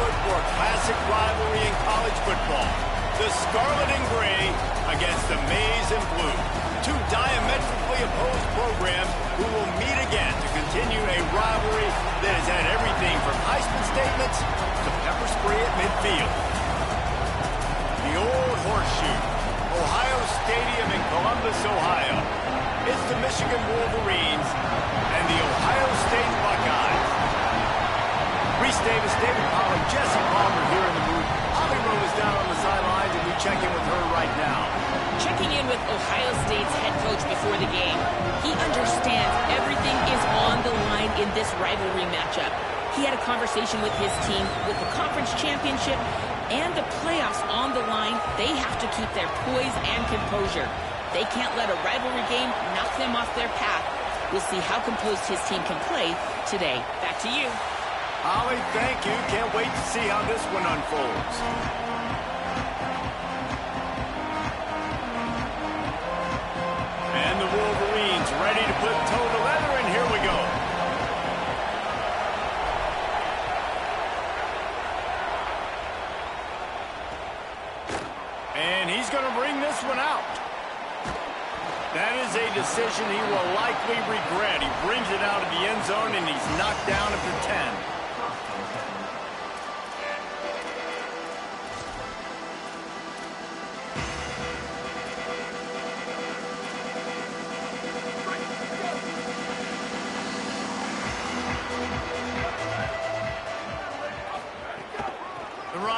good for a classic rivalry in college football. The Scarlet and Gray against the Maize and Blue. Two diametrically opposed programs who will meet again to continue a rivalry that has had everything from Heisman statements to pepper spray at midfield. The old horseshoe, Ohio Stadium in Columbus, Ohio. It's the Michigan Wolverines and the Ohio State Buckeyes. Reese Davis, David Pollack, Jesse Palmer here in the booth. Holly Rowe is down on the sidelines, and we check in with her right now. Checking in with Ohio State's head coach before the game. He understands everything is on the line in this rivalry matchup. He had a conversation with his team with the conference championship and the playoffs on the line. They have to keep their poise and composure. They can't let a rivalry game knock them off their path. We'll see how composed his team can play today. Back to you. Holly, thank you. Can't wait to see how this one unfolds. And the Wolverines ready to put toe to leather, and here we go. And he's going to bring this one out. That is a decision he will likely regret. He brings it out of the end zone, and he's knocked down at the 10.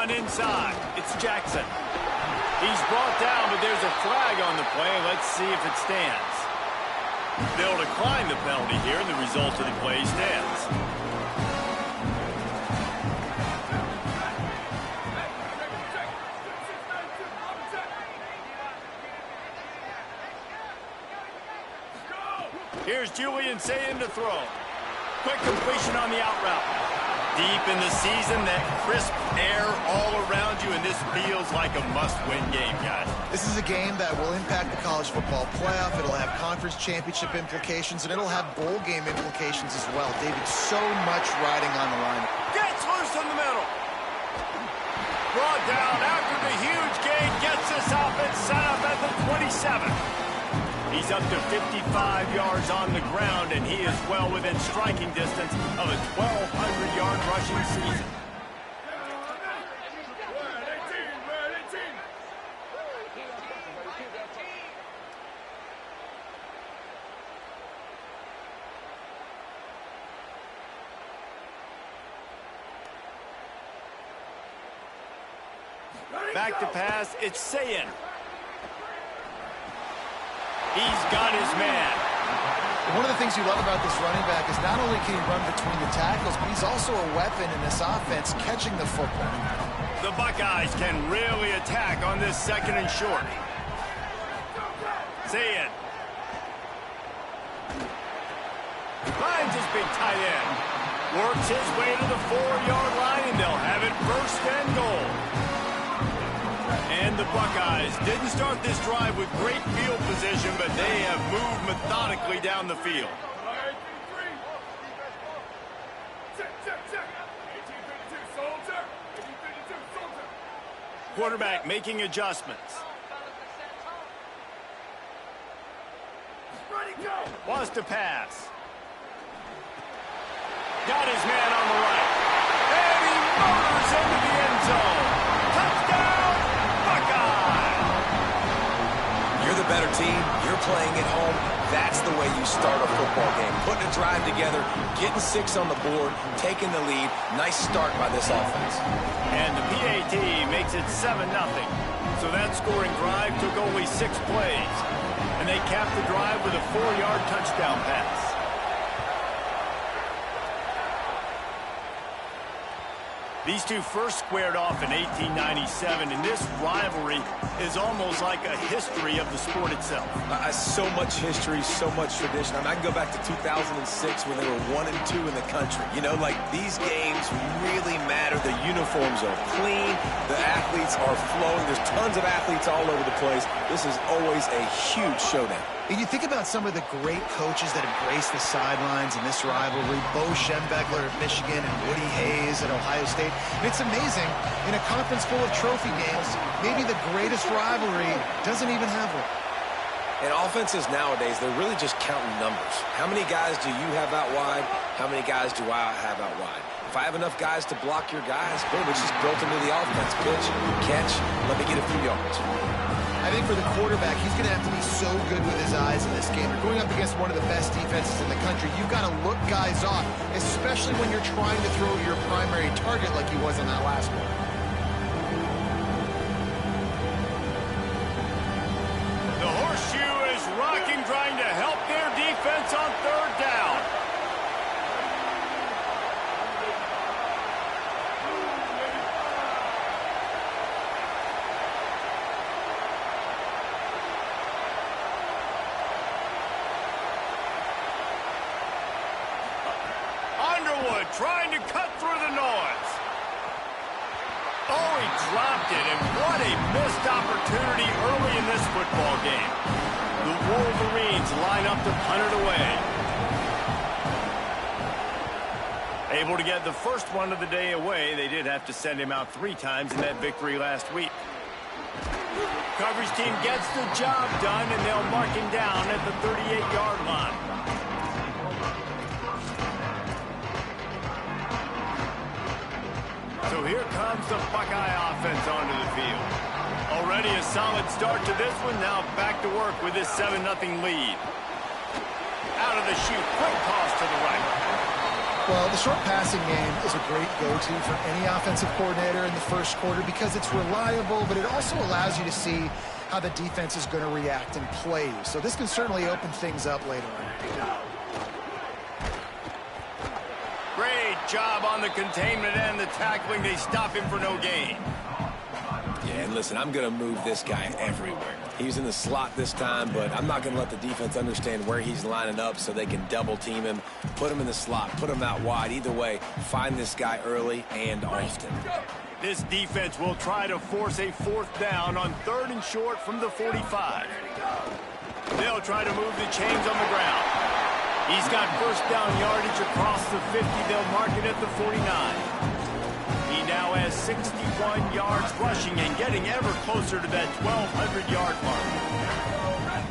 Inside, it's Jackson. He's brought down, but there's a flag on the play. Let's see if it stands. They'll decline the penalty here, and the result of the play stands. Here's Julian Sayin to throw. Quick completion on the out route. Deep in the season, that crisp air all around you, and this feels like a must-win game, guys. This is a game that will impact the college football playoff. It'll have conference championship implications, and it'll have bowl game implications as well. David, so much riding on the line. Gets loose in the middle. Brought down after the huge gain. Gets this up and set up at the 27. He's up to 55 yards on the ground, and he is well within striking distance of a 1,200-yard rushing season. Back to pass, it's Sayin. He's got his man. One of the things you love about this running back is not only can he run between the tackles, but he's also a weapon in this offense catching the football. The Buckeyes can really attack on this second and short. Sayin. Finds his big tight end. Works his way to the 4-yard line, and they'll have it first and goal. And the Buckeyes didn't start this drive with great field position, but they have moved methodically down the field. Quarterback making adjustments. Wants to pass. Got his man on the right. And he motors into the end zone. Touchdown, Buckeye! You're the better team. You're playing at home. That's the way you start a football game. Putting a drive together, getting 6 on the board, taking the lead. Nice start by this offense. And the PAT makes it 7-0. So that scoring drive took only 6 plays. And they capped the drive with a 4-yard touchdown pass. These two first squared off in 1897, and this rivalry is almost like a history of the sport itself. So much history, so much tradition. I mean, I can go back to 2006 when they were 1-2 in the country. You know, like, these games really matter. They're uniforms are clean. The athletes are flowing. There's tons of athletes all over the place. This is always a huge showdown. And you think about some of the great coaches that have graced the sidelines in this rivalry, Bo Schembechler at Michigan and Woody Hayes at Ohio State. And it's amazing, in a conference full of trophy games, maybe the greatest rivalry doesn't even have one. And offenses nowadays, they're really just counting numbers. How many guys do you have out wide? How many guys do I have out wide? If I have enough guys to block your guys, boom, it's just built into the offense. Pitch, catch, let me get a few yards. I think for the quarterback, he's going to have to be so good with his eyes in this game. You're going up against one of the best defenses in the country. You've got to look guys off, especially when you're trying to throw your primary target like he was on that last one. The horseshoe is rocking, trying to help their defense on third down. Trying to cut through the noise. Oh, he dropped it, and what a missed opportunity early in this football game. The Wolverines line up to punt it away. Able to get the first one of the day away. They did have to send him out 3 times in that victory last week. Coverage team gets the job done, and they'll mark him down at the 38-yard line. So here comes the Buckeye offense onto the field. Already a solid start to this one. Now back to work with this 7-0 lead. Out of the chute, quick toss to the right. Well, the short passing game is a great go-to for any offensive coordinator in the first quarter because it's reliable, but it also allows you to see how the defense is going to react and play. So this can certainly open things up later on. Great job on the containment and the tackling. They stop him for no gain. Yeah, and listen, I'm going to move this guy everywhere. He's in the slot this time, but I'm not going to let the defense understand where he's lining up so they can double team him, put him in the slot, put him out wide. Either way, find this guy early and often. This defense will try to force a 4th down on 3rd and short from the 45. They'll try to move the chains on the ground. He's got first down yardage across the 50. They'll mark it at the 49. He now has 61 yards rushing and getting ever closer to that 1,200-yard mark.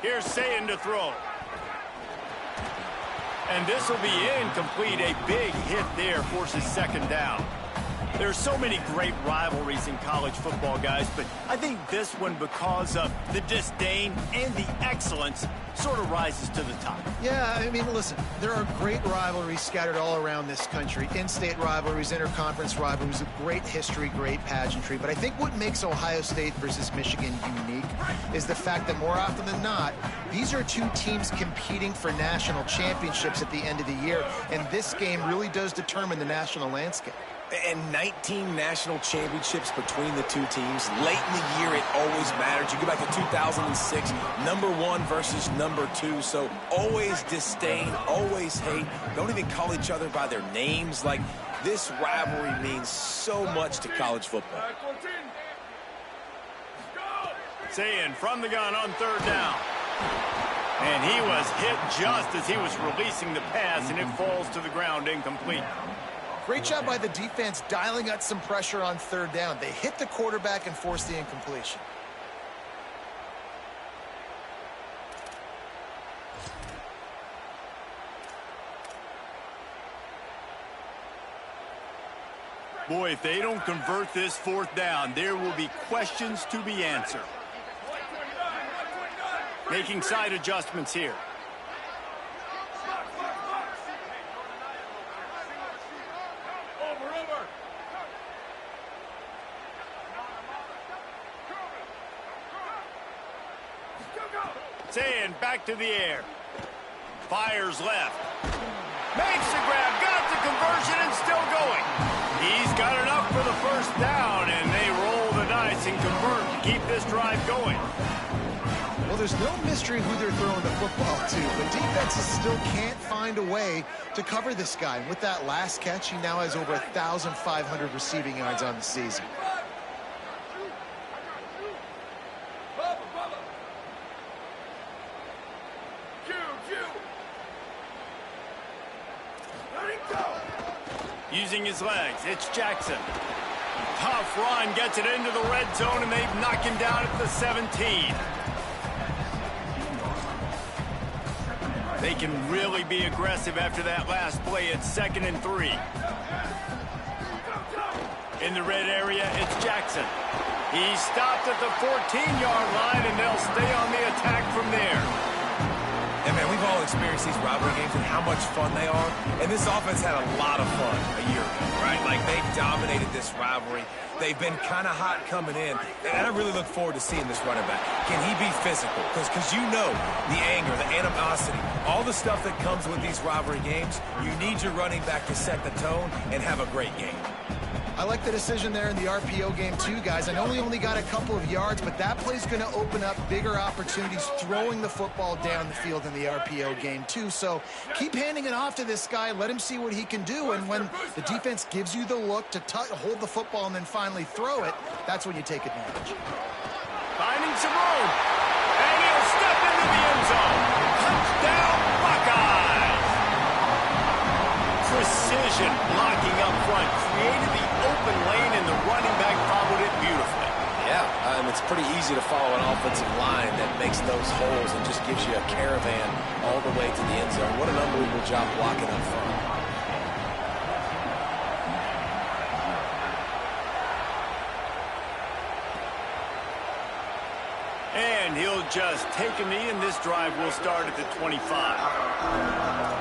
Here's Sayin to throw. And this will be incomplete. A big hit there forces 2nd down. There's so many great rivalries in college football, guys, but I think this one, because of the disdain and the excellence, sort of rises to the top. Yeah, I mean, listen, there are great rivalries scattered all around this country. In-state rivalries, interconference rivalries with great history, great pageantry. But I think what makes Ohio State versus Michigan unique is the fact that more often than not, these are 2 teams competing for national championships at the end of the year, and this game really does determine the national landscape. And 19 national championships between the 2 teams. Late in the year, it always matters. You go back to 2006, #1 versus #2. So always disdain, always hate. Don't even call each other by their names. Like, this rivalry means so much to college football. Sayin from the gun on 3rd down. And he was hit just as he was releasing the pass, and it falls to the ground incomplete. Great job by the defense dialing up some pressure on 3rd down. They hit the quarterback and forced the incompletion. Boy, if they don't convert this 4th down, there will be questions to be answered. Making side adjustments here. Sayin back to the air. Fires left. Makes the grab, got the conversion, and still going. He's got enough for the 1st down, and they roll the dice and convert to keep this drive going. Well, there's no mystery who they're throwing the football to, but defenses still can't find a way to cover this guy. And with that last catch, he now has over 1,500 receiving yards on the season. Using his legs, it's Jackson. Tough run, gets it into the red zone, and they've knocked him down at the 17. They can really be aggressive after that last play. It's 2nd and 3. In the red area, it's Jackson. He stopped at the 14-yard line, and they'll stay on the attack from there. And, man, we've all experienced these rivalry games and how much fun they are. And this offense had a lot of fun a year ago, right? Like, they dominated this rivalry. They've been kind of hot coming in. And I really look forward to seeing this running back. Can he be physical? Because you know the anger, the animosity, all the stuff that comes with these rivalry games, you need your running back to set the tone and have a great game. I like the decision there in the RPO game too, guys. I know he only got a couple of yards, but that play's going to open up bigger opportunities throwing the football down the field in the RPO game too. So keep handing it off to this guy. Let him see what he can do. And when the defense gives you the look to hold the football and then finally throw it, that's when you take advantage. Finding some room. And he'll step into the end zone. Touchdown, Buckeyes! Precision blocking up front created the open lane, and the running back followed it beautifully. Yeah, and it's pretty easy to follow an offensive line that makes those holes and just gives you a caravan all the way to the end zone. What an unbelievable job blocking up front. And he'll just take a knee, and this drive will start at the 25.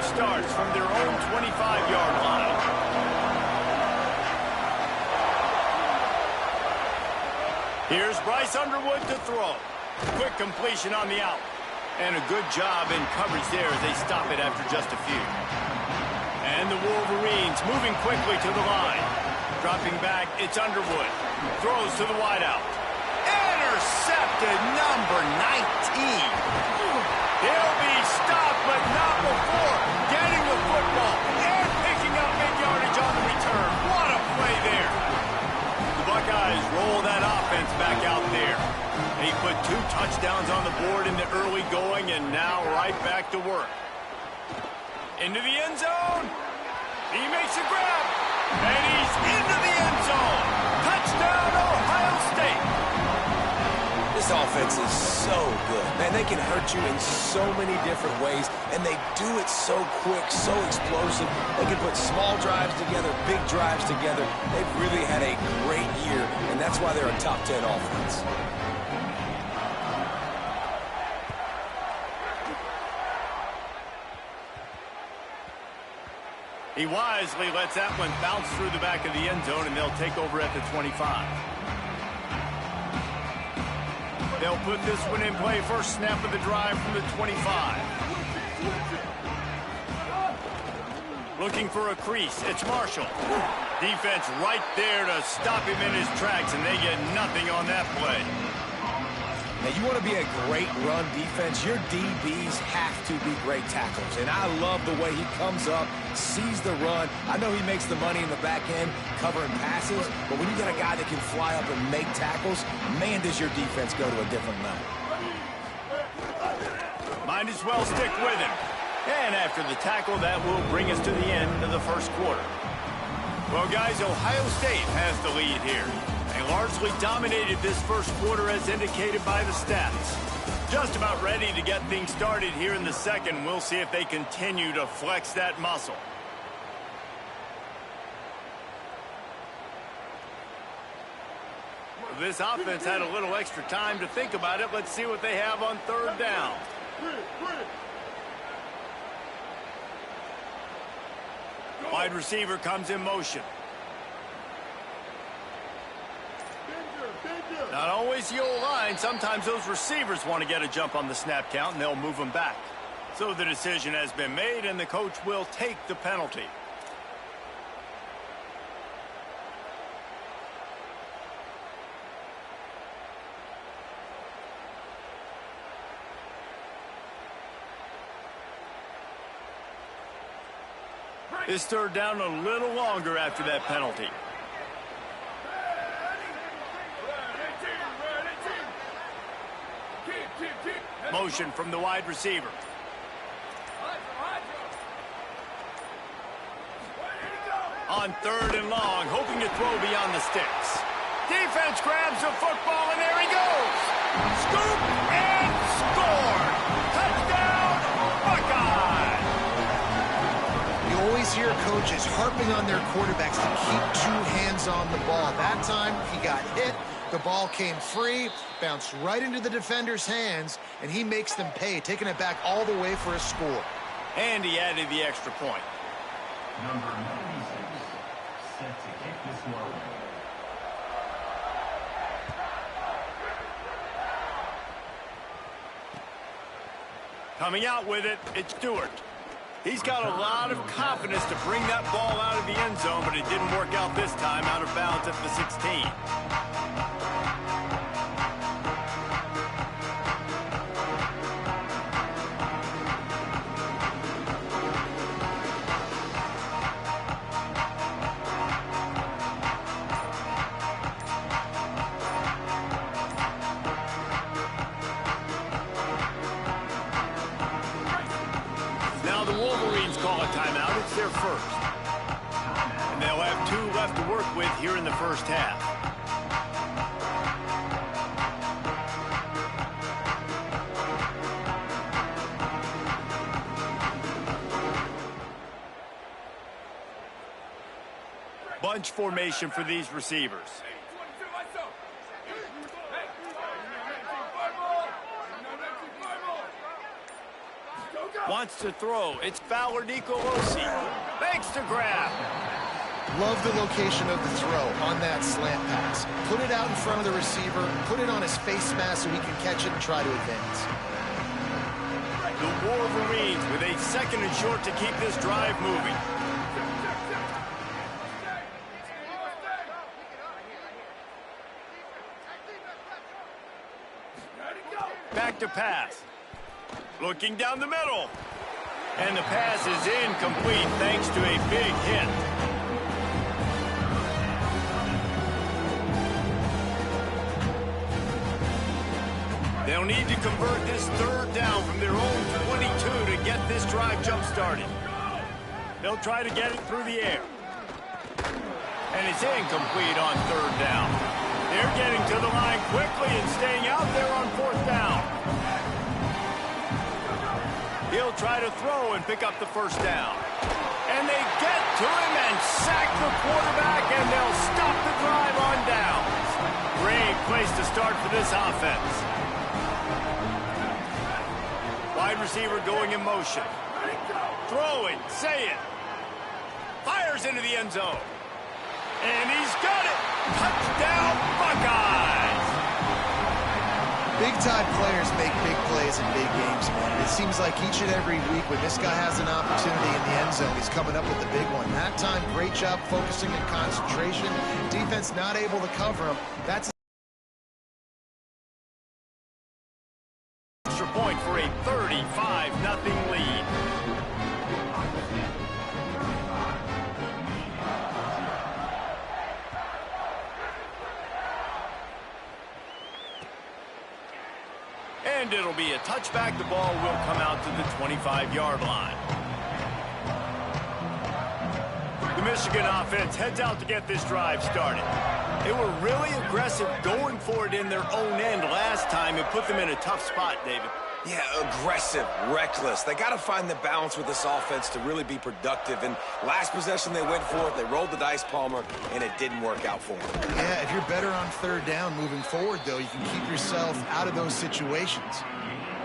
Starts from their own 25-yard line. Here's Bryce Underwood to throw. Quick completion on the out. And a good job in coverage there as they stop it after just a few. And the Wolverines moving quickly to the line. Dropping back, it's Underwood. Throws to the wideout. Intercepted, number 19. He'll be stopped, but not before getting the football and picking up mid-yardage on the return. What a play there. The Buckeyes roll that offense back out there. He put 2 touchdowns on the board in the early going, and now right back to work. Into the end zone. He makes a grab, and he's into the end zone. Touchdown, Ohio State. This offense is so good. Man, they can hurt you in so many different ways, and they do it so quick, so explosive. They can put small drives together, big drives together. They've really had a great year, and that's why they're a top 10 offense. He wisely lets that one bounce through the back of the end zone, and they'll take over at the 25. They'll put this one in play. First snap of the drive from the 25. Looking for a crease. It's Marshall. Defense right there to stop him in his tracks, and they get nothing on that play. Now, you want to be a great run defense, your DBs have to be great tacklers. And I love the way he comes up, sees the run. I know he makes the money in the back end covering passes, but when you got a guy that can fly up and make tackles, man, does your defense go to a different level. Might as well stick with him. And after the tackle, that will bring us to the end of the first quarter. Well, guys, Ohio State has the lead here. They largely dominated this first quarter as indicated by the stats. Just about ready to get things started here in the second. We'll see if they continue to flex that muscle. This offense had a little extra time to think about it. Let's see what they have on third down. Wide receiver comes in motion. Not always the old line. Sometimes those receivers want to get a jump on the snap count, and they'll move them back. So the decision has been made, and the coach will take the penalty. This third down a little longer after that penalty. Motion from the wide receiver. On third and long, hoping to throw beyond the sticks. Defense grabs the football, and there he goes. Scoop and score. Touchdown, Buckeye. You always hear coaches harping on their quarterbacks to keep 2 hands on the ball. That time, he got hit. The ball came free, bounced right into the defender's hands, and he makes them pay, taking it back all the way for a score. And he added the extra point. Number 96, set to kick this one. Coming out with it, it's Stewart. He's got a lot of confidence to bring that ball out of the end zone, but it didn't work out this time, out of bounds at the 16. Now the Wolverines call a timeout. It's their first. And they'll have 2 left to work with here in the first half. Bunch formation for these receivers. Wants to throw. It's Fowler Nicolosi. Makes the grab. Love the location of the throw on that slant pass. Put it out in front of the receiver, put it on his face mask so he can catch it and try to advance. The Wolverines with a second and short to keep this drive moving. Back to pass. Looking down the middle. And the pass is incomplete thanks to a big hit. They'll need to convert this third down from their own 22 to get this drive jump-started. They'll try to get it through the air. And it's incomplete on third down. They're getting to the line quickly and staying out there on fourth down. He'll try to throw and pick up the first down. And they get to him and sack the quarterback, and they'll stop the drive on downs. Great place to start for this offense. Wide receiver going in motion. Throwing, say it. Fires into the end zone. And he's got it. Touchdown, Buckeyes. Big-time players make big plays in big games, man. It seems like each and every week when this guy has an opportunity in the end zone, he's coming up with the big one. That time, great job focusing and concentration. Defense not able to cover him. That's extra point for a 35-0 lead. And it'll be a touchback. The ball will come out to the 25-yard line. The Michigan offense heads out to get this drive started. They were really aggressive going for it in their own end last time and put them in a tough spot, David. Yeah, aggressive, reckless. They got to find the balance with this offense to really be productive. And last possession they went for it, they rolled the dice, Palmer, and it didn't work out for them. Yeah, if you're better on third down moving forward, though, you can keep yourself out of those situations.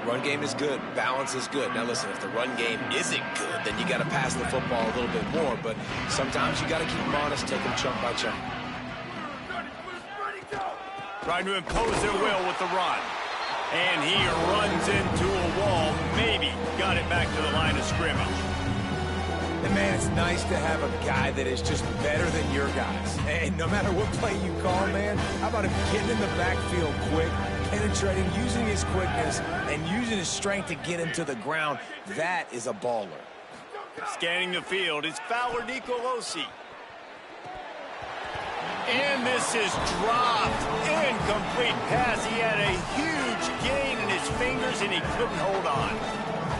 Run game is good. Balance is good. Now, listen, if the run game isn't good, then you got to pass the football a little bit more. But sometimes you got to keep them honest, take them chunk by chunk. Trying to impose their will with the run. And he runs into a wall. Maybe got it back to the line of scrimmage. And, man, it's nice to have a guy that is just better than your guys. And no matter what play you call, man, how about him getting in the backfield quick, penetrating, using his quickness, and using his strength to get him to the ground. That is a baller. Scanning the field is Fowler Nicolosi. And this is dropped. Incomplete pass. He had a huge gain in his fingers, and he couldn't hold on.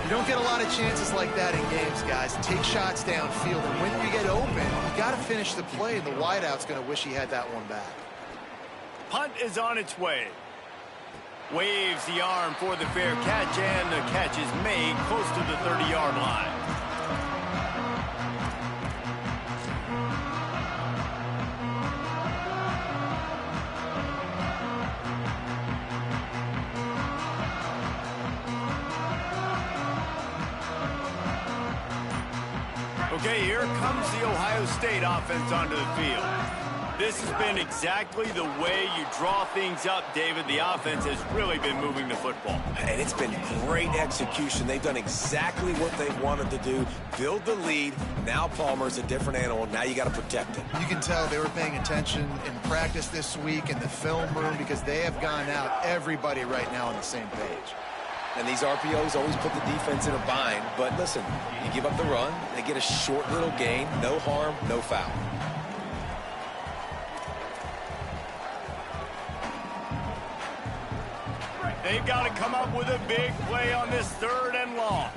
You don't get a lot of chances like that in games, guys. Take shots downfield, and when you get open, you got to finish the play, and the wideout's going to wish he had that one back. Punt is on its way. Waves the arm for the fair catch, and the catch is made close to the 30-yard line. Okay, here comes the Ohio State offense onto the field. This has been exactly the way you draw things up, David. The offense has really been moving the football. And it's been great execution. They've done exactly what they've wanted to do. Build the lead. Now Palmer's a different animal. Now you got to protect it. You can tell they were paying attention in practice this week in the film room because they have gone out everybody right now on the same page. And these RPOs always put the defense in a bind. But listen, you give up the run, they get a short little gain. No harm, no foul. They've got to come up with a big play on this 3rd and long.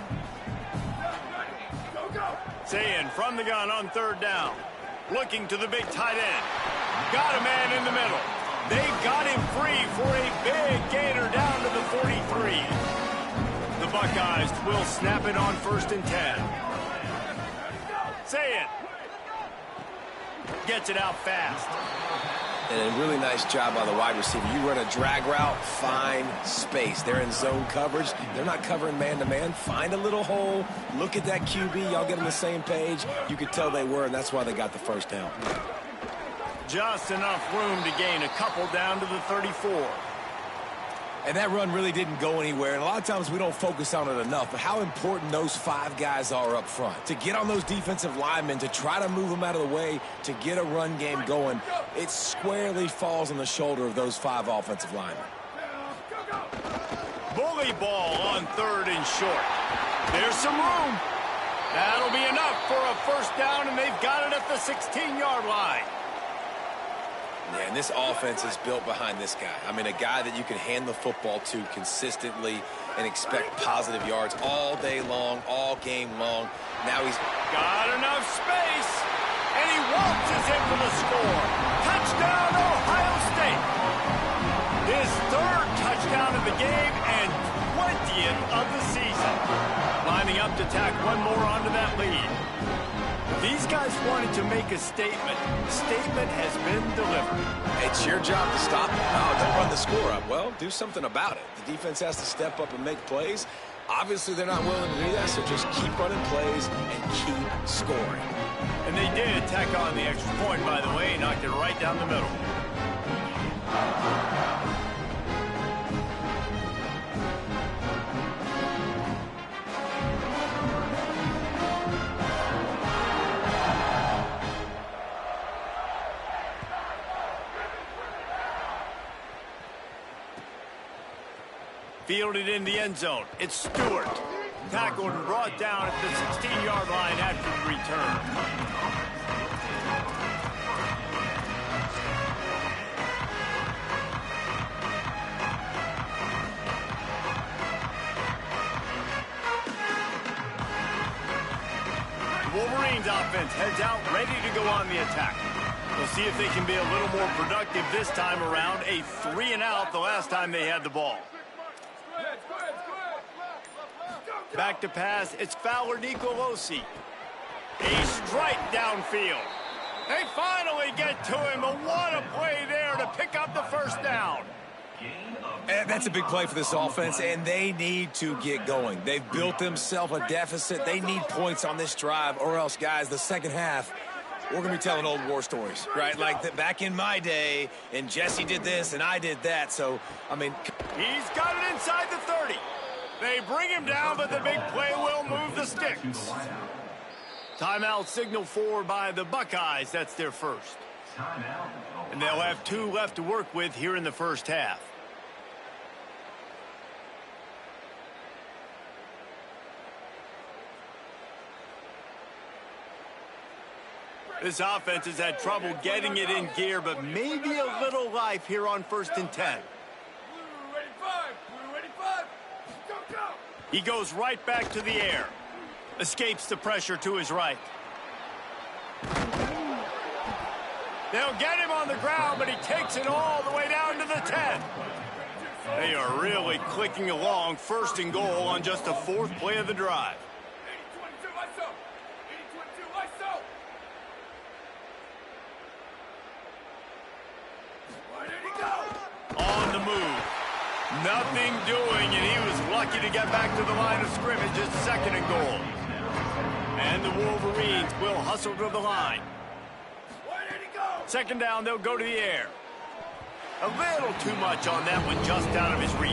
Sayin from the gun on 3rd down. Looking to the big tight end. Got a man in the middle. They got him free for a big gainer down to the 43. The Buckeyes will snap it on 1st and 10. Sayin gets it out fast. And a really nice job by the wide receiver. You run a drag route, find space. They're in zone coverage. They're not covering man-to-man. Find a little hole. Look at that QB. Y'all get on the same page. You could tell they were, and that's why they got the 1st down. Just enough room to gain a couple down to the 34. And that run really didn't go anywhere. And a lot of times we don't focus on it enough. But how important those 5 guys are up front. To get on those defensive linemen, to try to move them out of the way, to get a run game going, it squarely falls on the shoulder of those 5 offensive linemen. Bully ball on 3rd and short. There's some room. That'll be enough for a 1st down, and they've got it at the 16-yard line. Yeah, and this offense is built behind this guy. I mean, a guy that you can hand the football to consistently and expect positive yards all day long, all game long. Now he's got enough space, and he waltzes in for the score. Touchdown, Ohio State. His 3rd touchdown of the game and 20th of the season. Lining up to tack one more onto that lead. These guys wanted to make a statement. Statement has been delivered. It's your job to stop them. No, don't run the score up. Well, do something about it. The defense has to step up and make plays. Obviously, they're not willing to do that, so just keep running plays and keep scoring. And they did tack on the extra point, by the way. Knocked it right down the middle. Fielded in the end zone. It's Stewart. Tackled and brought down at the 16-yard line after the return. The Wolverines offense heads out ready to go on the attack. We'll see if they can be a little more productive this time around. A 3-and-out the last time they had the ball. Back to pass, it's Fowler Nicolosi. A strike downfield. They finally get to him, but what a play there to pick up the 1st down. And that's a big play for this offense, and they need to get going. They've built themselves a deficit. They need points on this drive, or else, guys, the second half, we're going to be telling old war stories, right? Like back in my day, and Jesse did this, and I did that. So, I mean... He's got it inside the 30. They bring him down, but the big play will move the sticks. Timeout signal forward by the Buckeyes. That's their first. And they'll have 2 left to work with here in the first half. This offense has had trouble getting it in gear, but maybe a little life here on 1st and 10. He goes right back to the air. Escapes the pressure to his right. They'll get him on the ground, but he takes it all the way down to the 10. They are really clicking along, 1st and goal on just the 4th play of the drive. On the move. Nothing doing, and he was lucky to get back to the line of scrimmage. It's 2nd and goal. And the Wolverines will hustle to the line. 2nd down, they'll go to the air. A little too much on that one, just out of his reach.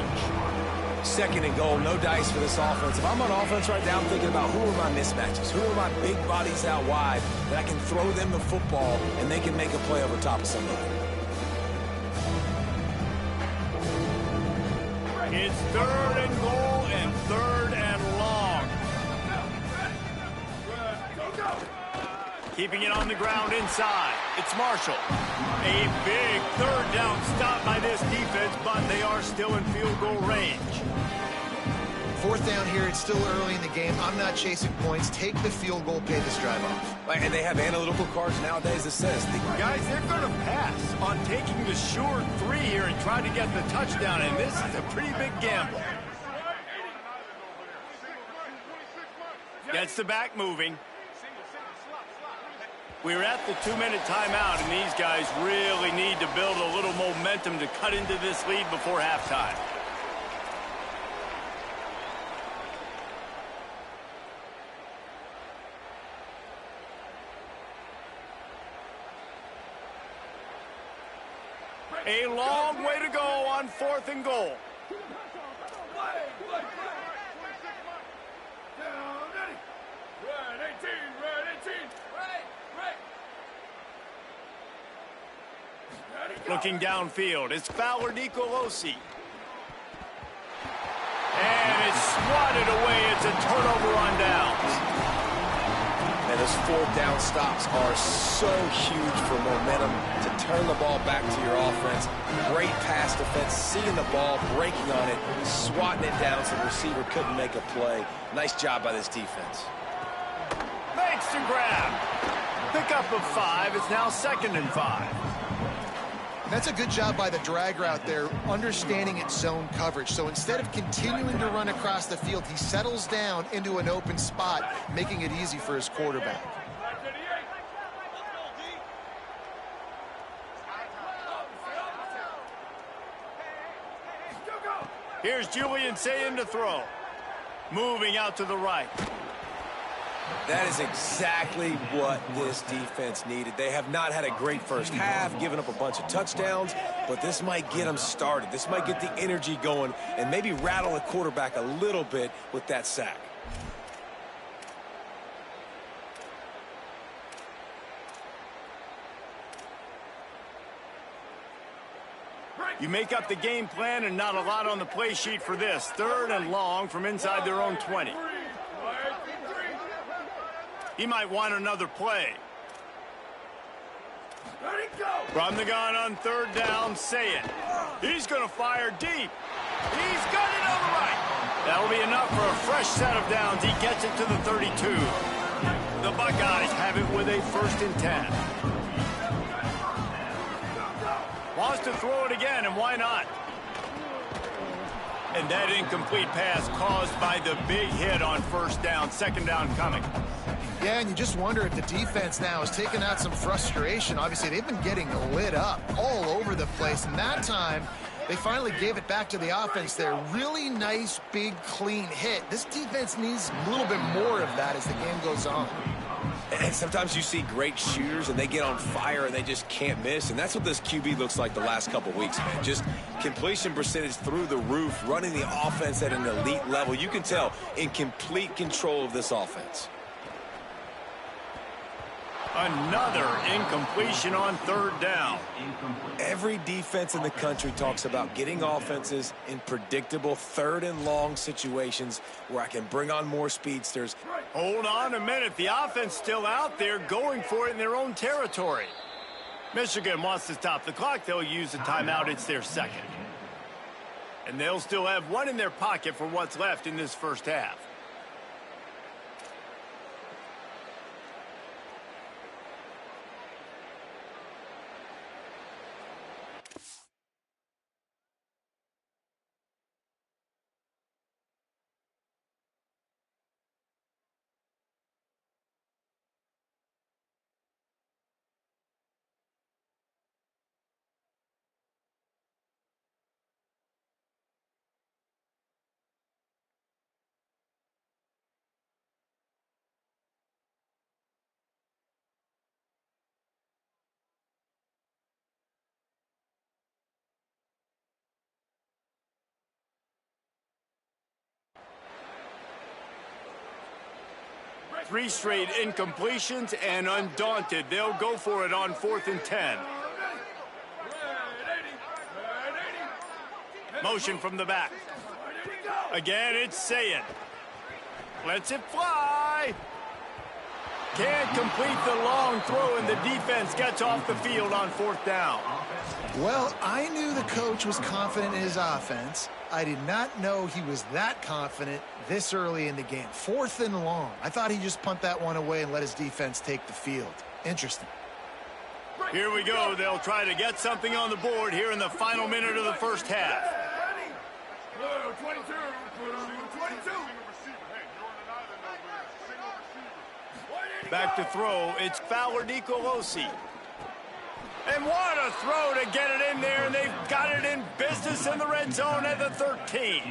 2nd and goal, no dice for this offense. If I'm on offense right now, I'm thinking about who are my mismatches, who are my big bodies out wide that I can throw them the football and they can make a play over top of somebody. It's 3rd and goal and 3rd and long. Keeping it on the ground inside. It's Marshall. A big 3rd down stop by this defense, but they are still in field goal range. 4th down here, it's still early in the game. I'm not chasing points. Take the field goal, pay this drive off. And they have analytical cards nowadays that says... Guys, they're going to pass on taking the short 3 here and try to get the touchdown, and this is a pretty big gamble. Gets the back moving. We're at the 2-minute timeout, and these guys really need to build a little momentum to cut into this lead before halftime. A long way to go on 4th and goal. Looking downfield, it's Fowler Nicolosi. And it's swatted away. It's a turnover on downs. And those 4th down stops are so huge for momentum to turn the ball back to your offense. Great pass defense, seeing the ball, breaking on it, swatting it down so the receiver couldn't make a play. Nice job by this defense. Makes the grab. Pickup of 5. It's now 2nd and 5. That's a good job by the drag route there, understanding its zone coverage. So instead of continuing to run across the field, he settles down into an open spot, making it easy for his quarterback. Here's Julian Sayin to throw. Moving out to the right. That is exactly what this defense needed. They have not had a great first half, given up a bunch of touchdowns, but this might get them started. This might get the energy going and maybe rattle the quarterback a little bit with that sack. You make up the game plan and not a lot on the play sheet for this. 3rd and long from inside their own 20. He might want another play. From the gun on 3rd down, Sayin. He's going to fire deep. He's got it on the right. That'll be enough for a fresh set of downs. He gets it to the 32. The Buckeyes have it with a 1st and 10. Wants to throw it again, and why not? And that incomplete pass caused by the big hit on 1st down. 2nd down coming. Yeah, and you just wonder if the defense now has taken out some frustration. Obviously, they've been getting lit up all over the place. And that time, they finally gave it back to the offense there. Really nice, big, clean hit. This defense needs a little bit more of that as the game goes on. And sometimes you see great shooters, and they get on fire, and they just can't miss. And that's what this QB looks like the last couple weeks, man. Just completion percentage through the roof, running the offense at an elite level. You can tell in complete control of this offense. Another incompletion on third down. Every defense in the country talks about getting offenses in predictable third and long situations where I can bring on more speedsters. Hold on a minute. The offense still out there going for it in their own territory. Michigan wants to stop the clock. They'll use a timeout. It's their second. And they'll still have one in their pocket for what's left in this first half. Three straight incompletions, and undaunted, they'll go for it on 4th and 10. Motion from the back. Again, it's Saying. Lets it fly. Can't complete the long throw, and the defense gets off the field on 4th down. Well, I knew the coach was confident in his offense. I did not know he was that confident this early in the game. 4th and long. I thought he'd just punt that one away and let his defense take the field. Interesting. Here we go. They'll try to get something on the board here in the final minute of the first half. Back to throw. It's Fowler Nicolosi. And what a throw to get it in there, and they've got it in business in the red zone at the 13.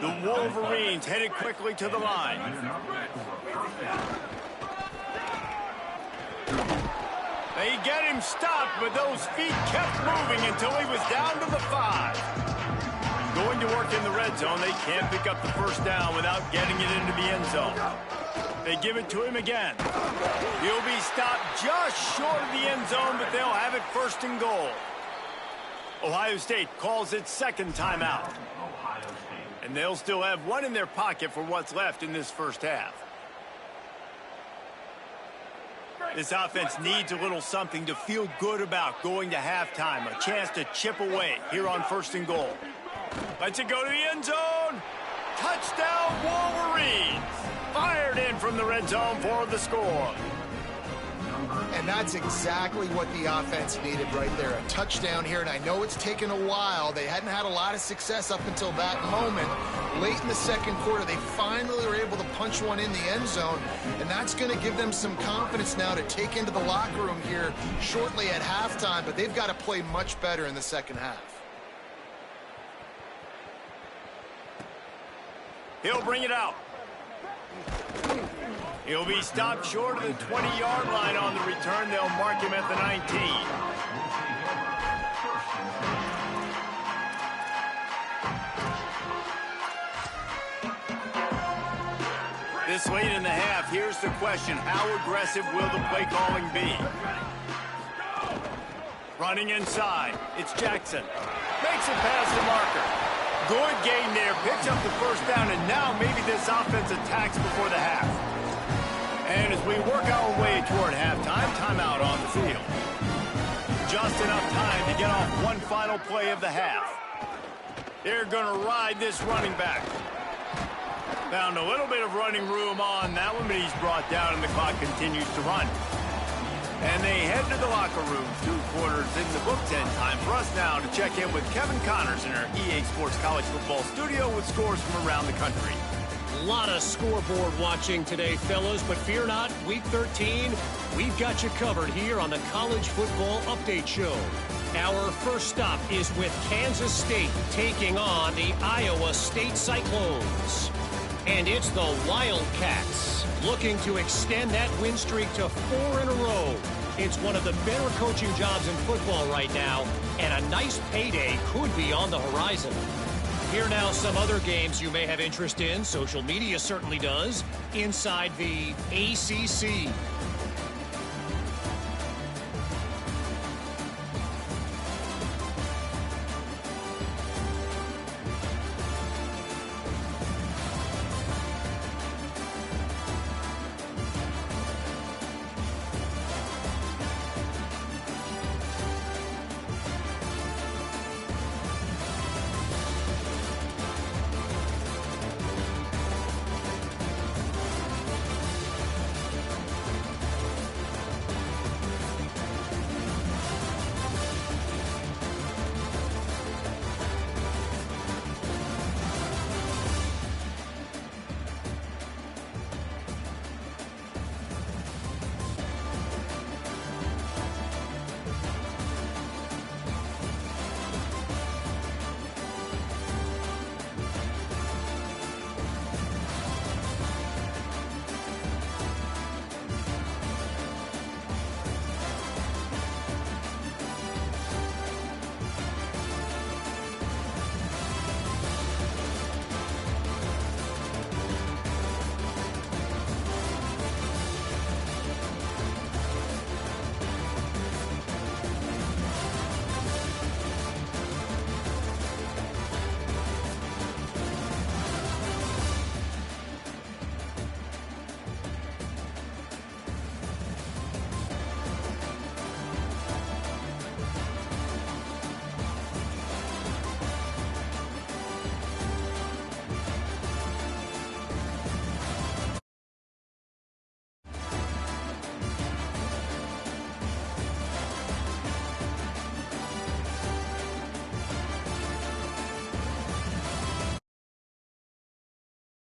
The Wolverines headed quickly to the line. They get him stopped, but those feet kept moving until he was down to the 5. Going to work in the red zone, they can't pick up the first down without getting it into the end zone. They give it to him again. He'll be stopped just short of the end zone, but they'll have it 1st and goal. Ohio State calls its second timeout. And they'll still have one in their pocket for what's left in this first half. This offense needs a little something to feel good about going to halftime. A chance to chip away here on 1st and goal. Lets it go to the end zone. Touchdown, Wolverines. Fired in from the red zone for the score. And that's exactly what the offense needed right there. A touchdown here, and I know it's taken a while. They hadn't had a lot of success up until that moment. Late in the second quarter, they finally were able to punch one in the end zone, and that's going to give them some confidence now to take into the locker room here shortly at halftime, but they've got to play much better in the second half. He'll bring it out. He'll be stopped short of the 20-yard line on the return. They'll mark him at the 19. This late in the half, here's the question. How aggressive will the play calling be? Running inside. It's Jackson. Makes it past the marker. Good gain there. Picks up the first down, and now maybe this offense attacks before the half. And as we work our way toward halftime, timeout on the field. Just enough time to get off one final play of the half. They're going to ride this running back. Found a little bit of running room on that one, but he's brought down, and the clock continues to run. And they head to the locker room. 2 quarters in the books, and time for us now to check in with Kevin Connors in our EA Sports College Football studio with scores from around the country. A lot of scoreboard watching today, fellas, but fear not, Week 13, we've got you covered here on the College Football Update Show. Our first stop is with Kansas State taking on the Iowa State Cyclones. And it's the Wildcats looking to extend that win streak to 4 in a row. It's one of the better coaching jobs in football right now, and a nice payday could be on the horizon. Here now some other games you may have interest in. Social media certainly does. Inside the ACC.